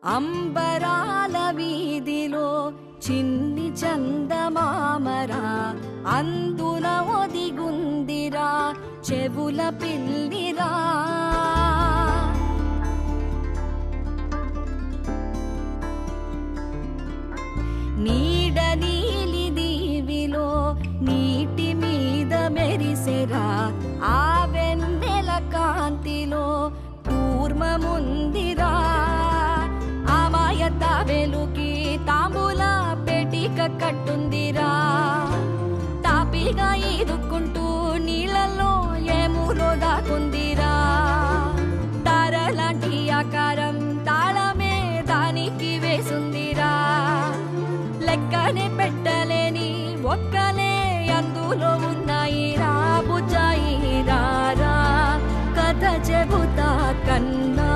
అంబరాల వీధిలో చిన్ని చందమామరా, అందున ఒదిగుందిరా చెవుల పిల్లిరా. నీడ నీలి దీవిలో నీటి మీద మెరిసెరా, ఆ వెన్నెల కాంతిలో కూర్మముందిరా. అమాయత వెలుకి తాంబూల పెటిక కట్టుందిరా, తాపిగా ఈదుకుంటూ నీళ్ళల్లో ఏములో దాకుందిరా. తారలాంటి ఆకారం తాళమే దానికి వేసుందిరా, లెక్కనే పెట్టలేని ఒక్కలే అందులో ఉన్నాయిరా. బుజ్జాయి రారా కథ చెబుతా కన్నా.